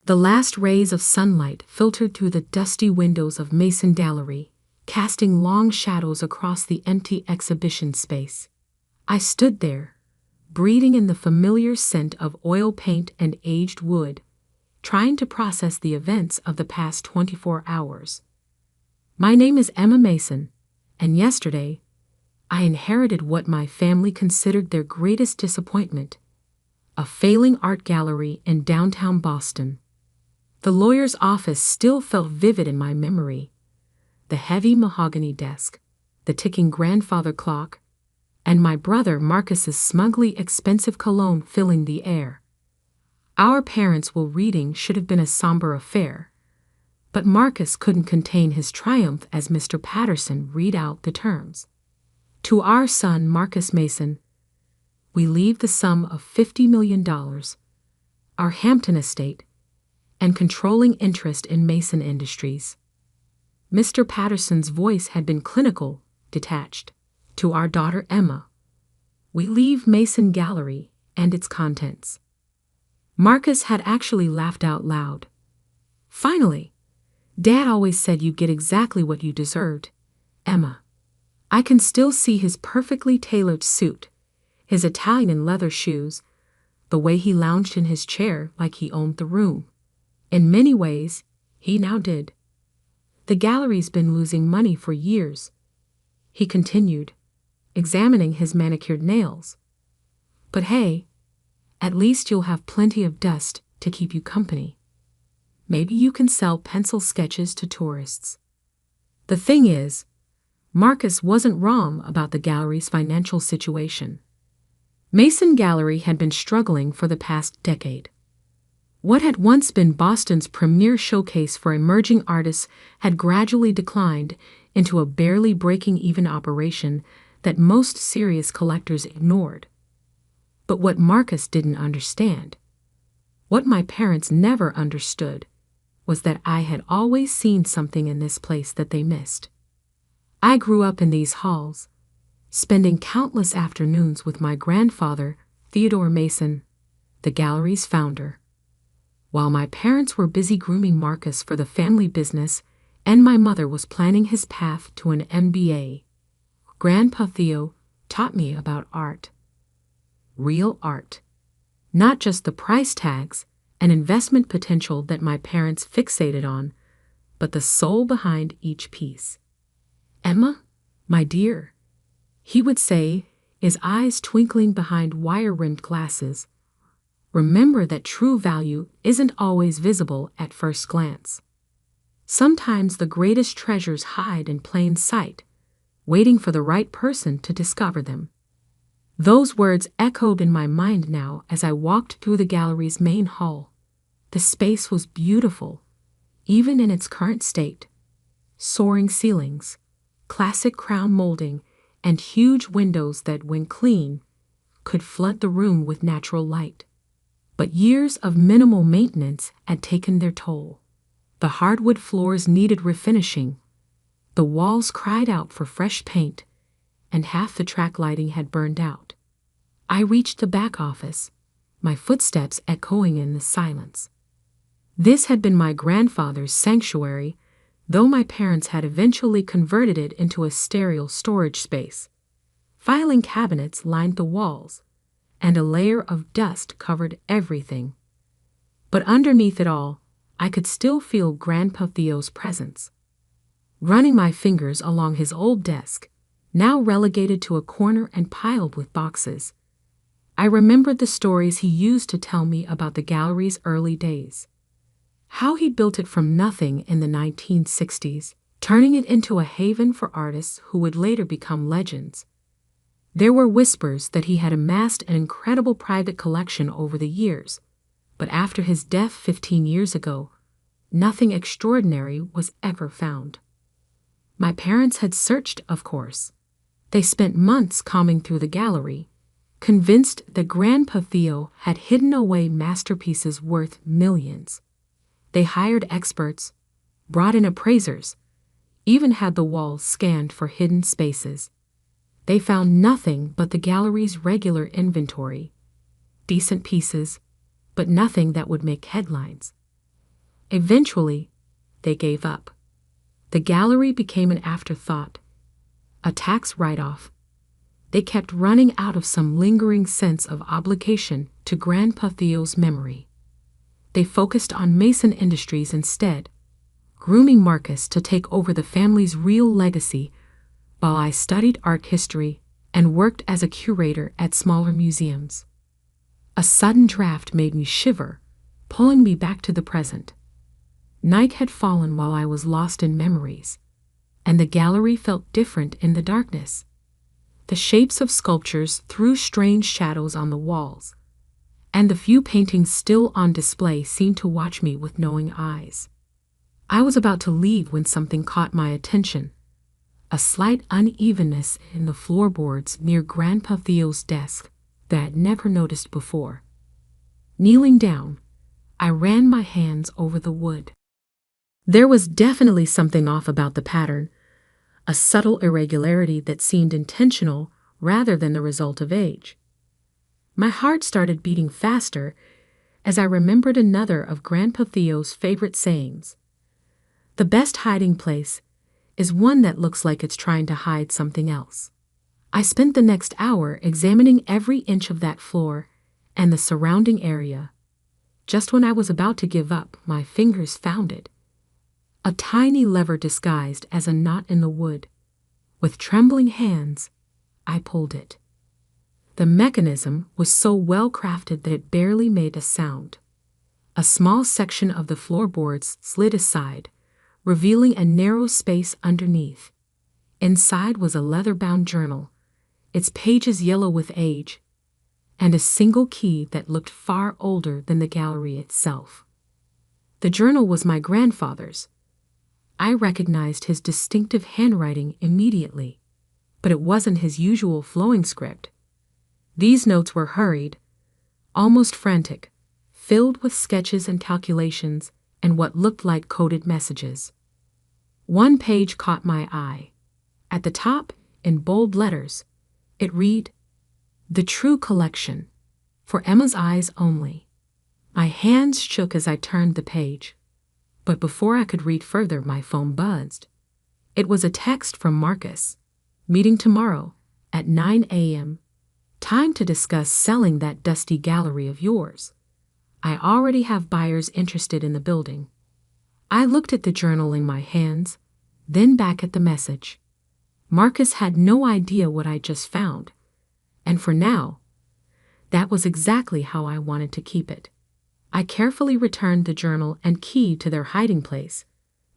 The last rays of sunlight filtered through the dusty windows of Mason Gallery, casting long shadows across the empty exhibition space. I stood there, breathing in the familiar scent of oil paint and aged wood, trying to process the events of the past 24 hours. My name is Emma Mason, and yesterday, I inherited what my family considered their greatest disappointment: a failing art gallery in downtown Boston. The lawyer's office still felt vivid in my memory. The heavy mahogany desk, the ticking grandfather clock, and my brother Marcus's smugly expensive cologne filling the air. Our parents' will reading should have been a somber affair, but Marcus couldn't contain his triumph as Mr. Patterson read out the terms. To our son, Marcus Mason, we leave the sum of $50 million, our Hampton estate, and controlling interest in Mason Industries. Mr. Patterson's voice had been clinical, detached. To our daughter Emma, we leave Mason Gallery and its contents. Marcus had actually laughed out loud. Finally, Dad always said you get exactly what you deserved, Emma. I can still see his perfectly tailored suit, his Italian leather shoes, the way he lounged in his chair like he owned the room. In many ways, he now did. The gallery's been losing money for years, he continued, examining his manicured nails. But hey, at least you'll have plenty of dust to keep you company. Maybe you can sell pencil sketches to tourists. The thing is, Marcus wasn't wrong about the gallery's financial situation. Mason Gallery had been struggling for the past decade. What had once been Boston's premier showcase for emerging artists had gradually declined into a barely breaking-even operation that most serious collectors ignored. But what Marcus didn't understand, what my parents never understood, was that I had always seen something in this place that they missed. I grew up in these halls, spending countless afternoons with my grandfather, Theodore Mason, the gallery's founder. While my parents were busy grooming Marcus for the family business and my mother was planning his path to an MBA, Grandpa Theo taught me about art. Real art. Not just the price tags and investment potential that my parents fixated on, but the soul behind each piece. Emma, my dear, he would say, his eyes twinkling behind wire-rimmed glasses, remember that true value isn't always visible at first glance. Sometimes the greatest treasures hide in plain sight, waiting for the right person to discover them. Those words echoed in my mind now as I walked through the gallery's main hall. The space was beautiful, even in its current state. Soaring ceilings, classic crown molding, and huge windows that, when clean, could flood the room with natural light. But years of minimal maintenance had taken their toll. The hardwood floors needed refinishing, the walls cried out for fresh paint, and half the track lighting had burned out. I reached the back office, my footsteps echoing in the silence. This had been my grandfather's sanctuary, though my parents had eventually converted it into a sterile storage space. Filing cabinets lined the walls, and a layer of dust covered everything. But underneath it all, I could still feel Grandpa Theo's presence. Running my fingers along his old desk, now relegated to a corner and piled with boxes, I remembered the stories he used to tell me about the gallery's early days. How he built it from nothing in the 1960s, turning it into a haven for artists who would later become legends. There were whispers that he had amassed an incredible private collection over the years, but after his death 15 years ago, nothing extraordinary was ever found. My parents had searched, of course. They spent months combing through the gallery, convinced that Grandpa Theo had hidden away masterpieces worth millions. They hired experts, brought in appraisers, even had the walls scanned for hidden spaces. They found nothing but the gallery's regular inventory. Decent pieces, but nothing that would make headlines. Eventually, they gave up. The gallery became an afterthought, a tax write-off. They kept running out of some lingering sense of obligation to Grandpa Theo's memory. They focused on Mason Industries instead, grooming Marcus to take over the family's real legacy, while I studied art history and worked as a curator at smaller museums. A sudden draft made me shiver, pulling me back to the present. Night had fallen while I was lost in memories, and the gallery felt different in the darkness. The shapes of sculptures threw strange shadows on the walls, and the few paintings still on display seemed to watch me with knowing eyes. I was about to leave when something caught my attention. A slight unevenness in the floorboards near Grandpa Theo's desk that I'd never noticed before. Kneeling down, I ran my hands over the wood. There was definitely something off about the pattern, a subtle irregularity that seemed intentional rather than the result of age. My heart started beating faster as I remembered another of Grandpa Theo's favorite sayings. The best hiding place is one that looks like it's trying to hide something else. I spent the next hour examining every inch of that floor and the surrounding area. Just when I was about to give up, my fingers found it. A tiny lever disguised as a knot in the wood. With trembling hands, I pulled it. The mechanism was so well crafted that it barely made a sound. A small section of the floorboards slid aside, revealing a narrow space underneath. Inside was a leather-bound journal, its pages yellow with age, and a single key that looked far older than the gallery itself. The journal was my grandfather's. I recognized his distinctive handwriting immediately, but it wasn't his usual flowing script. These notes were hurried, almost frantic, filled with sketches and calculations and what looked like coded messages. One page caught my eye. At the top, in bold letters, it read, "The True Collection, for Emma's eyes only." My hands shook as I turned the page. But before I could read further, my phone buzzed. It was a text from Marcus. "Meeting tomorrow at 9 a.m. Time to discuss selling that dusty gallery of yours. I already have buyers interested in the building." I looked at the journal in my hands, then back at the message. Marcus had no idea what I just found, and for now, that was exactly how I wanted to keep it. I carefully returned the journal and key to their hiding place,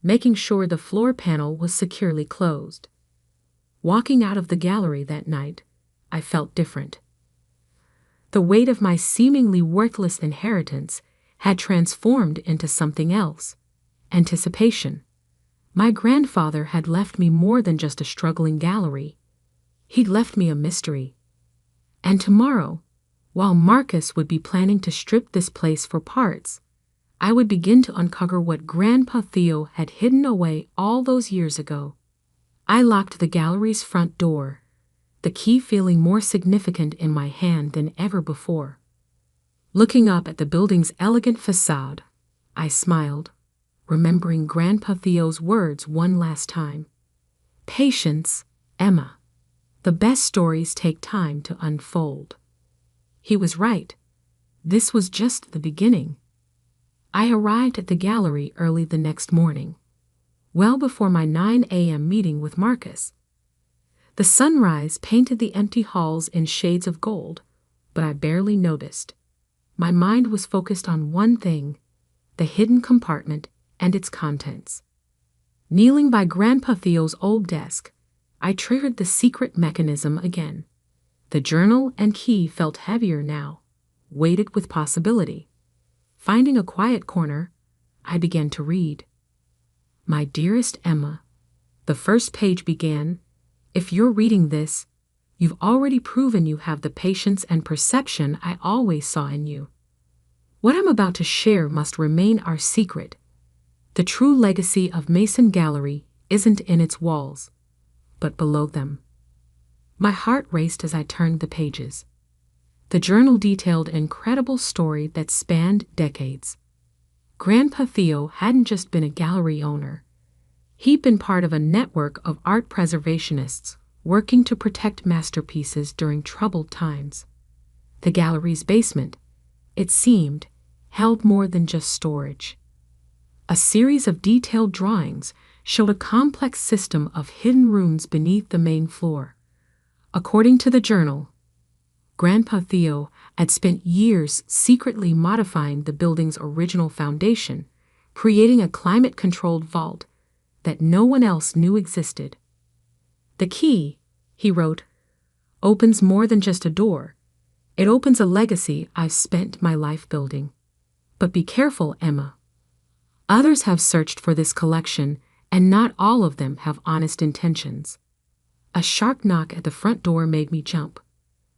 making sure the floor panel was securely closed. Walking out of the gallery that night, I felt different. The weight of my seemingly worthless inheritance had transformed into something else: anticipation. My grandfather had left me more than just a struggling gallery. He'd left me a mystery. And tomorrow, while Marcus would be planning to strip this place for parts, I would begin to uncover what Grandpa Theo had hidden away all those years ago. I locked the gallery's front door, the key feeling more significant in my hand than ever before. Looking up at the building's elegant facade, I smiled, remembering Grandpa Theo's words one last time. "Patience, Emma. The best stories take time to unfold." He was right. This was just the beginning. I arrived at the gallery early the next morning, well before my 9 a.m. meeting with Marcus. The sunrise painted the empty halls in shades of gold, but I barely noticed. My mind was focused on one thing: the hidden compartment and its contents. Kneeling by Grandpa Theo's old desk, I triggered the secret mechanism again. The journal and key felt heavier now, weighted with possibility. Finding a quiet corner, I began to read. "My dearest Emma," the first page began, "if you're reading this, you've already proven you have the patience and perception I always saw in you. What I'm about to share must remain our secret. The true legacy of Mason Gallery isn't in its walls, but below them." My heart raced as I turned the pages. The journal detailed an incredible story that spanned decades. Grandpa Theo hadn't just been a gallery owner. He'd been part of a network of art preservationists working to protect masterpieces during troubled times. The gallery's basement, it seemed, held more than just storage. A series of detailed drawings showed a complex system of hidden rooms beneath the main floor. According to the journal, Grandpa Theo had spent years secretly modifying the building's original foundation, creating a climate-controlled vault that no one else knew existed. "The key," he wrote, "opens more than just a door. It opens a legacy I've spent my life building. But be careful, Emma. Others have searched for this collection, and not all of them have honest intentions." A sharp knock at the front door made me jump.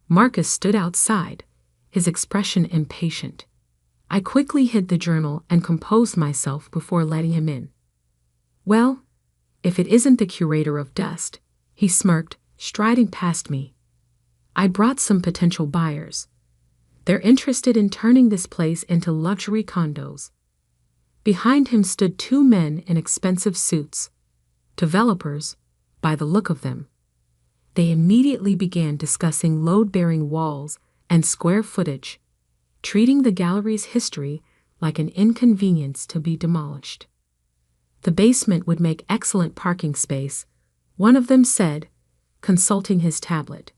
Marcus stood outside, his expression impatient. I quickly hid the journal and composed myself before letting him in. "Well, if it isn't the curator of Dust," he smirked, striding past me. "I brought some potential buyers. They're interested in turning this place into luxury condos." Behind him stood two men in expensive suits, developers, by the look of them. They immediately began discussing load-bearing walls and square footage, treating the gallery's history like an inconvenience to be demolished. The basement would make excellent parking space, one of them said, consulting his tablet.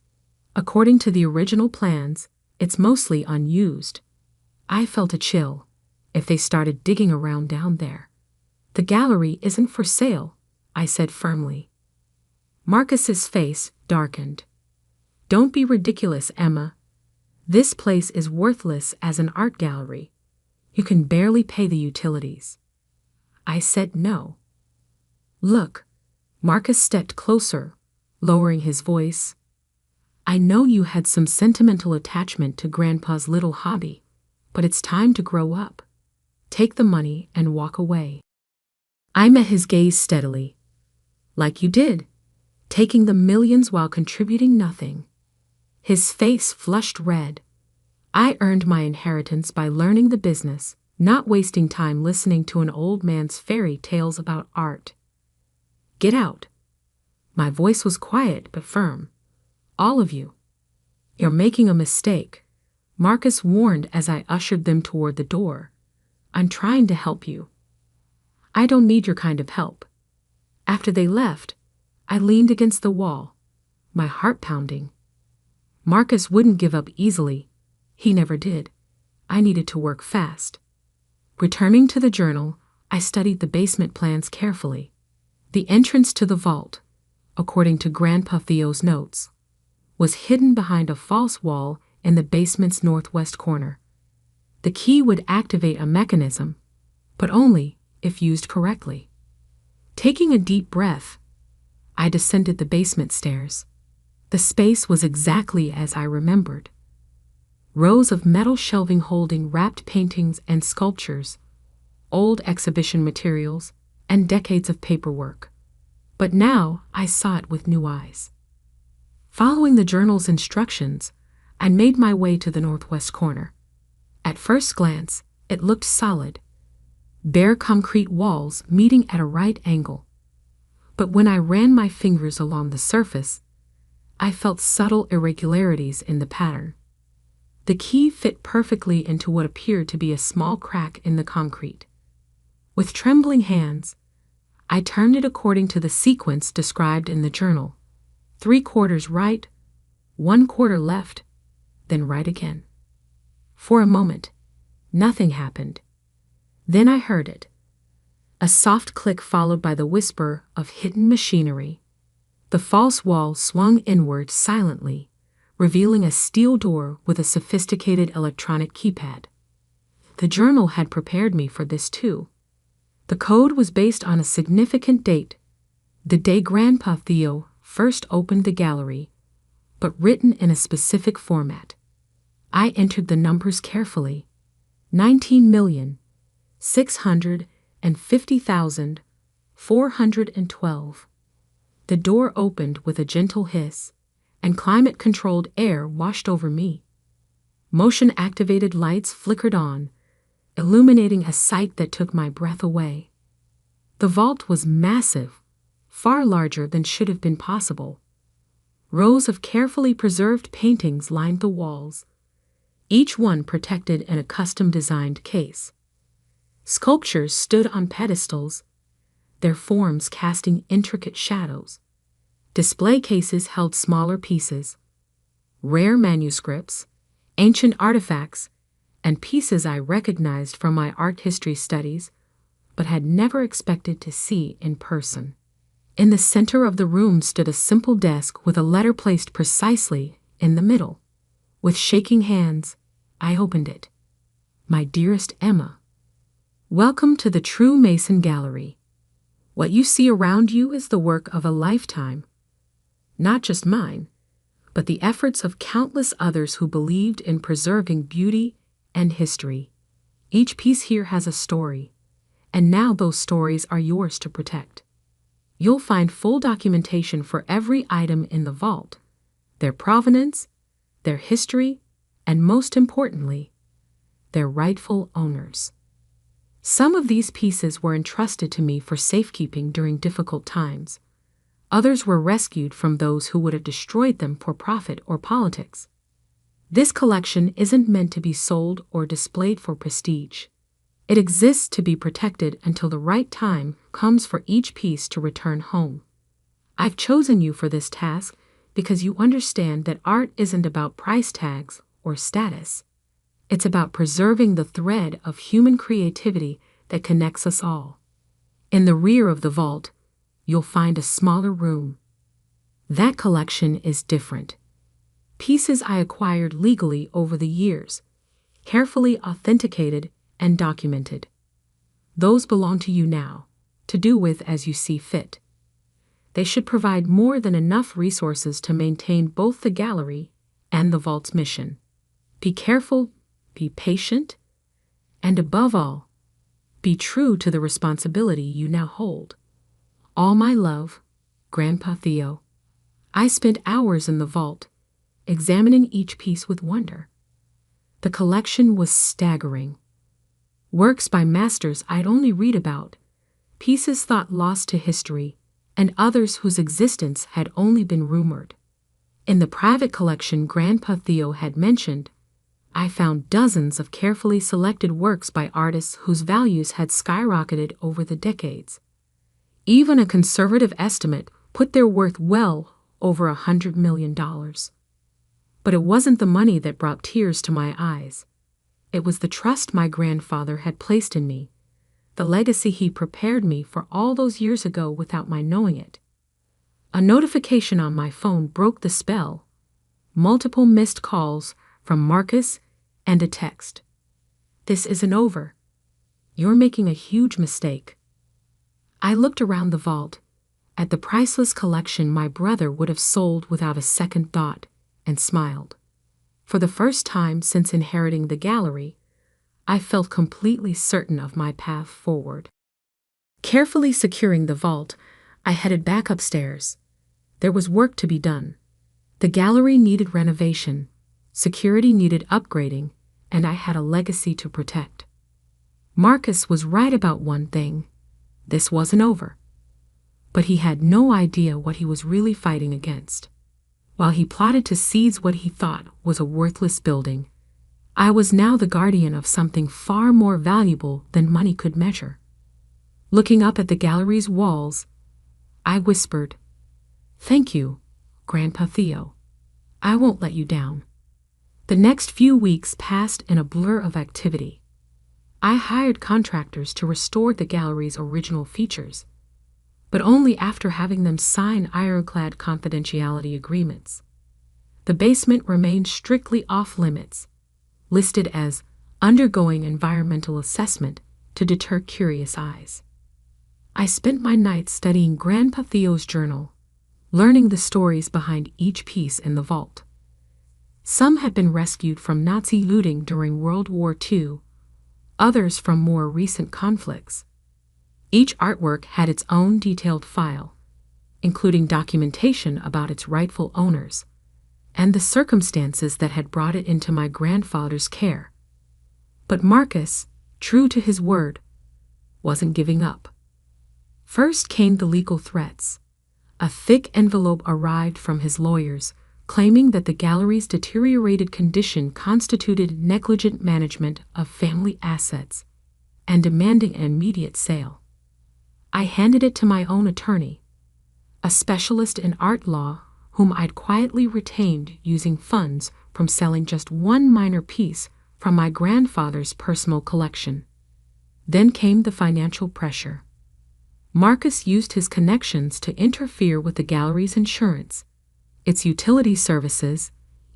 "According to the original plans, it's mostly unused." I felt a chill. If they started digging around down there. "The gallery isn't for sale," I said firmly. Marcus's face darkened. "Don't be ridiculous, Emma. This place is worthless as an art gallery. You can barely pay the utilities." I said no. "Look," Marcus stepped closer, lowering his voice. "I know you had some sentimental attachment to Grandpa's little hobby, but it's time to grow up. Take the money and walk away." I met his gaze steadily. "Like you did, taking the millions while contributing nothing." His face flushed red. "I earned my inheritance by learning the business, not wasting time listening to an old man's fairy tales about art. Get out." My voice was quiet but firm. "All of you. You're making a mistake," Marcus warned as I ushered them toward the door. "I'm trying to help you." "I don't need your kind of help." After they left, I leaned against the wall, my heart pounding. Marcus wouldn't give up easily. He never did. I needed to work fast. Returning to the journal, I studied the basement plans carefully. The entrance to the vault, according to Grandpa Theo's notes, was hidden behind a false wall in the basement's northwest corner. The key would activate a mechanism, but only if used correctly. Taking a deep breath, I descended the basement stairs. The space was exactly as I remembered. Rows of metal shelving holding wrapped paintings and sculptures, old exhibition materials, and decades of paperwork. But now I saw it with new eyes. Following the journal's instructions, I made my way to the northwest corner. At first glance, it looked solid. Bare concrete walls meeting at a right angle. But when I ran my fingers along the surface, I felt subtle irregularities in the pattern. The key fit perfectly into what appeared to be a small crack in the concrete. With trembling hands, I turned it according to the sequence described in the journal. 3/4 right, 1/4 left, then right again. For a moment, nothing happened. Then I heard it. A soft click followed by the whisper of hidden machinery. The false wall swung inward silently, revealing a steel door with a sophisticated electronic keypad. The journal had prepared me for this too. The code was based on a significant date, the day Grandpa Theo first opened the gallery, but written in a specific format. I entered the numbers carefully. 19,650,412. The door opened with a gentle hiss, and climate-controlled air washed over me. Motion-activated lights flickered on, illuminating a sight that took my breath away. The vault was massive, far larger than should have been possible. Rows of carefully preserved paintings lined the walls, each one protected in a custom-designed case. Sculptures stood on pedestals, their forms casting intricate shadows. Display cases held smaller pieces, rare manuscripts, ancient artifacts, and pieces I recognized from my art history studies, but had never expected to see in person. In the center of the room stood a simple desk with a letter placed precisely in the middle. With shaking hands, I opened it. My dearest Emma, welcome to the True Mason Gallery. What you see around you is the work of a lifetime. Not just mine, but the efforts of countless others who believed in preserving beauty and history. Each piece here has a story, and now those stories are yours to protect. You'll find full documentation for every item in the vault, their provenance, their history, and most importantly, their rightful owners. Some of these pieces were entrusted to me for safekeeping during difficult times. Others were rescued from those who would have destroyed them for profit or politics. This collection isn't meant to be sold or displayed for prestige. It exists to be protected until the right time comes for each piece to return home. I've chosen you for this task because you understand that art isn't about price tags or status. It's about preserving the thread of human creativity that connects us all. In the rear of the vault, you'll find a smaller room. That collection is different. Pieces I acquired legally over the years, carefully authenticated and documented. Those belong to you now, to do with as you see fit. They should provide more than enough resources to maintain both the gallery and the vault's mission. Be careful, be patient, and above all, be true to the responsibility you now hold. All my love, Grandpa Theo. I spent hours in the vault, examining each piece with wonder. The collection was staggering. Works by masters I'd only read about, pieces thought lost to history, and others whose existence had only been rumored. In the private collection Grandpa Theo had mentioned, I found dozens of carefully selected works by artists whose values had skyrocketed over the decades. Even a conservative estimate put their worth well over $100 million. But it wasn't the money that brought tears to my eyes. It was the trust my grandfather had placed in me, the legacy he prepared me for all those years ago without my knowing it. A notification on my phone broke the spell. Multiple missed calls from Marcus and a text. This isn't over. You're making a huge mistake. I looked around the vault, at the priceless collection my brother would have sold without a second thought, and smiled. For the first time since inheriting the gallery, I felt completely certain of my path forward. Carefully securing the vault, I headed back upstairs. There was work to be done. The gallery needed renovation, security needed upgrading, and I had a legacy to protect. Marcus was right about one thing. This wasn't over. But he had no idea what he was really fighting against. While he plotted to seize what he thought was a worthless building, I was now the guardian of something far more valuable than money could measure. Looking up at the gallery's walls, I whispered, "Thank you, Grandpa Theo. I won't let you down." The next few weeks passed in a blur of activity. I hired contractors to restore the gallery's original features, but only after having them sign ironclad confidentiality agreements. The basement remained strictly off-limits, listed as undergoing environmental assessment to deter curious eyes. I spent my nights studying Grandpa Theo's journal, learning the stories behind each piece in the vault. Some had been rescued from Nazi looting during World War II, others from more recent conflicts. Each artwork had its own detailed file, including documentation about its rightful owners and the circumstances that had brought it into my grandfather's care. But Marcus, true to his word, wasn't giving up. First came the legal threats. A thick envelope arrived from his lawyers, claiming that the gallery's deteriorated condition constituted negligent management of family assets, and demanding an immediate sale. I handed it to my own attorney, a specialist in art law whom I'd quietly retained using funds from selling just one minor piece from my grandfather's personal collection. Then came the financial pressure. Marcus used his connections to interfere with the gallery's insurance, its utility services,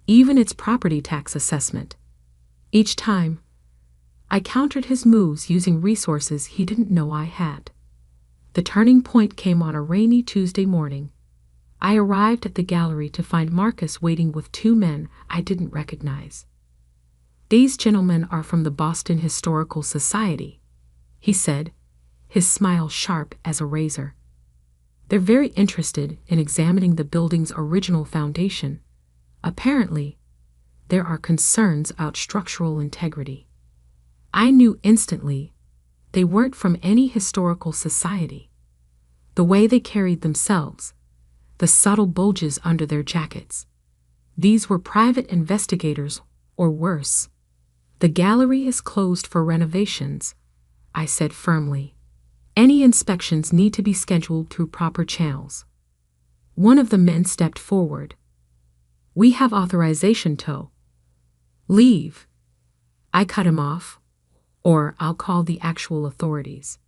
even its property tax assessment. Each time, I countered his moves using resources he didn't know I had. The turning point came on a rainy Tuesday morning. I arrived at the gallery to find Marcus waiting with two men I didn't recognize. "These gentlemen are from the Boston Historical Society," he said, his smile sharp as a razor. "They're very interested in examining the building's original foundation. Apparently, there are concerns about structural integrity." I knew instantly they weren't from any historical society. The way they carried themselves, the subtle bulges under their jackets. These were private investigators, or worse. "The gallery is closed for renovations," I said firmly. "Any inspections need to be scheduled through proper channels." One of the men stepped forward. "We have authorization to leave." I cut him off, "or I'll call the actual authorities."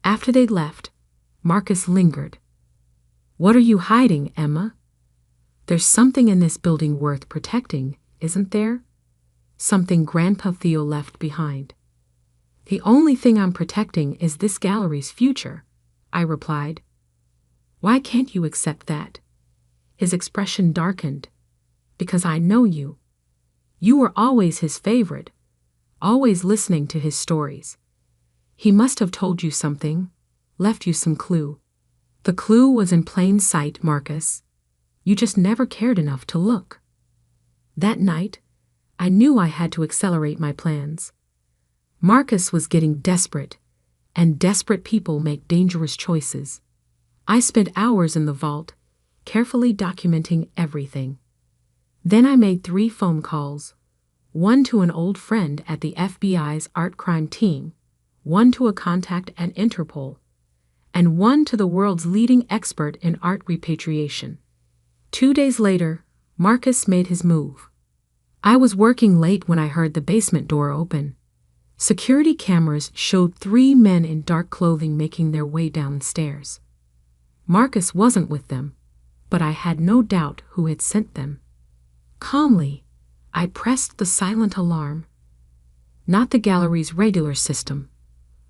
After they'd left, Marcus lingered. "What are you hiding, Emma? There's something in this building worth protecting, isn't there? Something Grandpa Theo left behind." "The only thing I'm protecting is this gallery's future," I replied. "Why can't you accept that?" His expression darkened. "Because I know you. You were always his favorite, always listening to his stories. He must have told you something, left you some clue." "The clue was in plain sight, Marcus. You just never cared enough to look." That night, I knew I had to accelerate my plans. Marcus was getting desperate, and desperate people make dangerous choices. I spent hours in the vault, carefully documenting everything. Then I made 3 phone calls, one to an old friend at the FBI's art crime team, one to a contact at Interpol, and one to the world's leading expert in art repatriation. 2 days later, Marcus made his move. I was working late when I heard the basement door open. Security cameras showed 3 men in dark clothing making their way down the stairs. Marcus wasn't with them, but I had no doubt who had sent them. Calmly, I pressed the silent alarm. Not the gallery's regular system,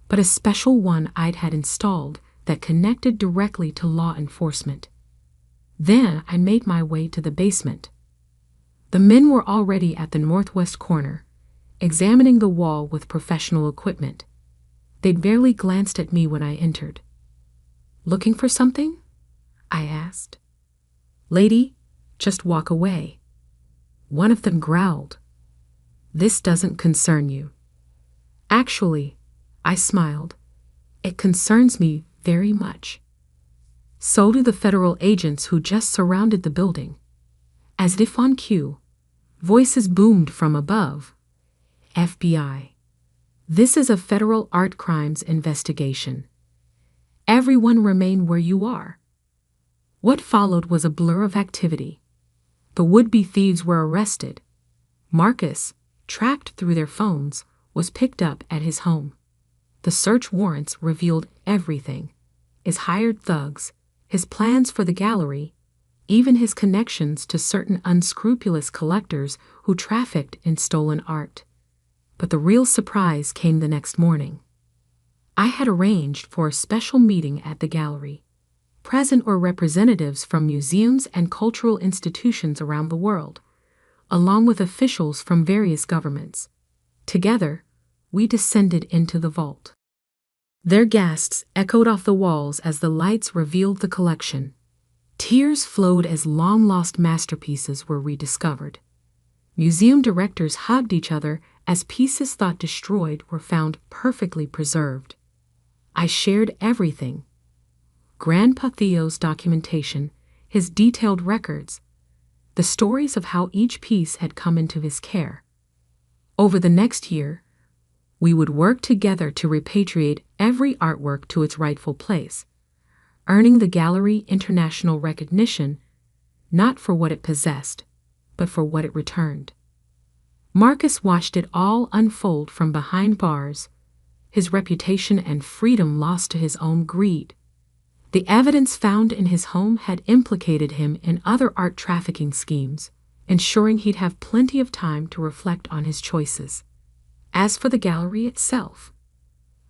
but a special one I'd had installed that connected directly to law enforcement. Then I made my way to the basement. The men were already at the northwest corner, examining the wall with professional equipment. They'd barely glanced at me when I entered. "Looking for something?" I asked. "Lady, just walk away." One of them growled. "This doesn't concern you." "Actually," I smiled, "it concerns me very much. So do the federal agents who just surrounded the building." As if on cue, voices boomed from above. "FBI. This is a federal art crimes investigation. Everyone remain where you are." What followed was a blur of activity. The would-be thieves were arrested. Marcus, tracked through their phones, was picked up at his home. The search warrants revealed everything: his hired thugs, his plans for the gallery, even his connections to certain unscrupulous collectors who trafficked in stolen art. But the real surprise came the next morning. I had arranged for a special meeting at the gallery. Present were representatives from museums and cultural institutions around the world, along with officials from various governments. Together, we descended into the vault. Their gasps echoed off the walls as the lights revealed the collection. Tears flowed as long-lost masterpieces were rediscovered. Museum directors hugged each other as pieces thought destroyed were found perfectly preserved. I shared everything: Grandpa Theo's documentation, his detailed records, the stories of how each piece had come into his care. Over the next year, we would work together to repatriate every artwork to its rightful place, earning the gallery international recognition not for what it possessed, but for what it returned. Marcus watched it all unfold from behind bars, his reputation and freedom lost to his own greed. The evidence found in his home had implicated him in other art trafficking schemes, ensuring he'd have plenty of time to reflect on his choices. As for the gallery itself,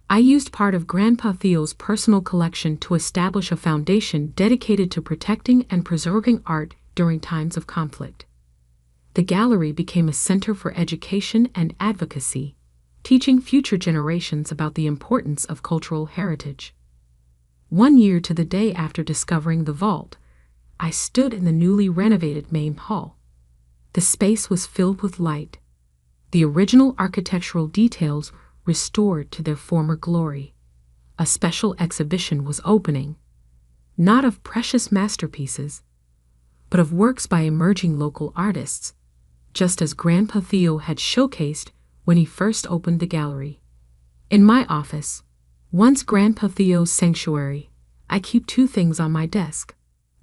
I used part of Grandpa Theo's personal collection to establish a foundation dedicated to protecting and preserving art during times of conflict. The gallery became a center for education and advocacy, teaching future generations about the importance of cultural heritage. 1 year to the day after discovering the vault, I stood in the newly renovated main hall. The space was filled with light, the original architectural details restored to their former glory. A special exhibition was opening, not of precious masterpieces, but of works by emerging local artists, just as Grandpa Theo had showcased when he first opened the gallery. In my office, once Grandpa Theo's sanctuary, I keep 2 things on my desk.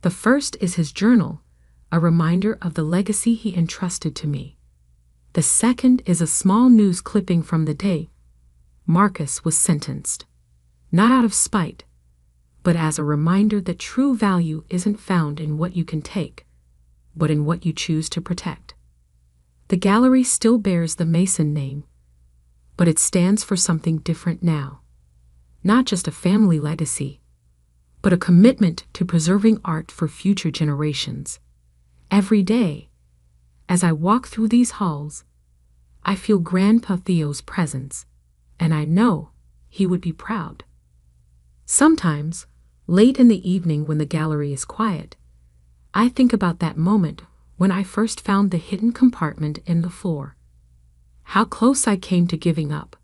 The first is his journal, a reminder of the legacy he entrusted to me. The second is a small news clipping from the day Marcus was sentenced, not out of spite, but as a reminder that true value isn't found in what you can take, but in what you choose to protect. The gallery still bears the Mason name, but it stands for something different now. Not just a family legacy, but a commitment to preserving art for future generations. Every day, as I walk through these halls, I feel Grandpa Theo's presence, and I know he would be proud. Sometimes, late in the evening when the gallery is quiet, I think about that moment when I first found the hidden compartment in the floor. How close I came to giving up,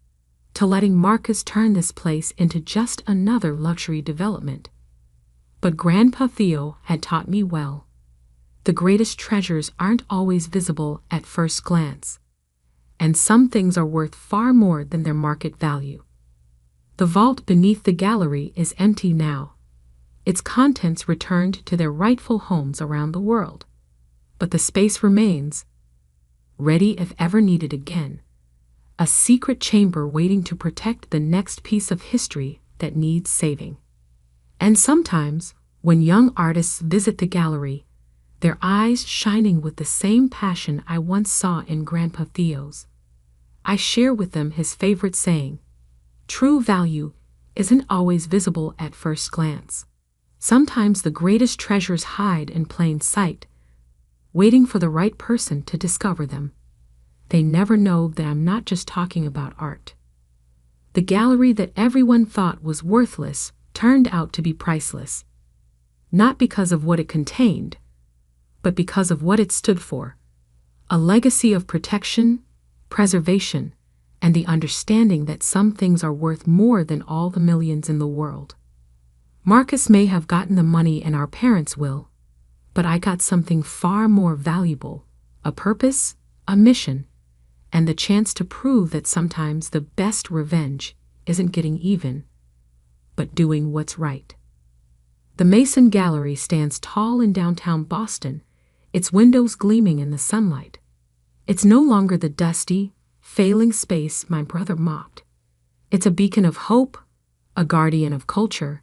to letting Marcus turn this place into just another luxury development. But Grandpa Theo had taught me well. The greatest treasures aren't always visible at first glance, and some things are worth far more than their market value. The vault beneath the gallery is empty now, its contents returned to their rightful homes around the world. But the space remains, ready if ever needed again, a secret chamber waiting to protect the next piece of history that needs saving. And sometimes, when young artists visit the gallery, their eyes shining with the same passion I once saw in Grandpa Theo's, I share with them his favorite saying: true value isn't always visible at first glance. Sometimes the greatest treasures hide in plain sight, waiting for the right person to discover them. They never know that I'm not just talking about art. The gallery that everyone thought was worthless turned out to be priceless, not because of what it contained, but because of what it stood for: a legacy of protection, preservation, and the understanding that some things are worth more than all the millions in the world. Marcus may have gotten the money in our parents' will, but I got something far more valuable: a purpose, a mission, and the chance to prove that sometimes the best revenge isn't getting even, but doing what's right. The Mason Gallery stands tall in downtown Boston, its windows gleaming in the sunlight. It's no longer the dusty, failing space my brother mocked. It's a beacon of hope, a guardian of culture,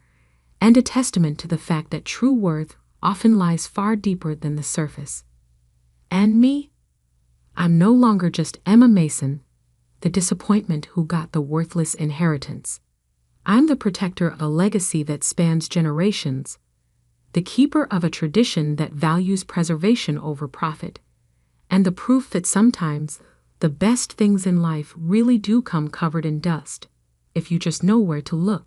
and a testament to the fact that true worth often lies far deeper than the surface. And me? I'm no longer just Emma Mason, the disappointment who got the worthless inheritance. I'm the protector of a legacy that spans generations, the keeper of a tradition that values preservation over profit, and the proof that sometimes the best things in life really do come covered in dust, if you just know where to look.